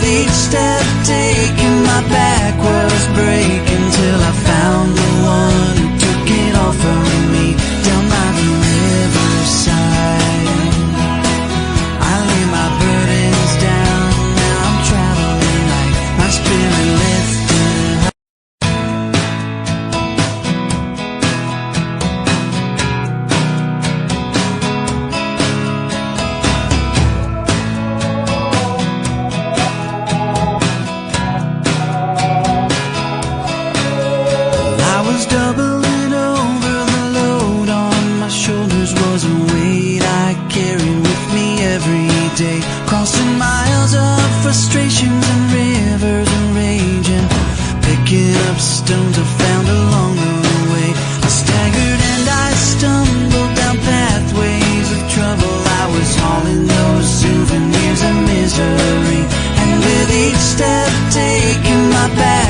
each step taken, my back was breaking, till I found the one who took it all from me, down by the riverside. I lay my burdens down, now I'm traveling light, my spirit lifted high. I was doubling over, the load on my shoulders was a weight I carried with me every day, crossing miles of frustrations and rivers of rage, and picking up stones I found along the way. I staggered and I stumbled down pathways of trouble, I was hauling those souvenirs of misery, and with each step taken, my back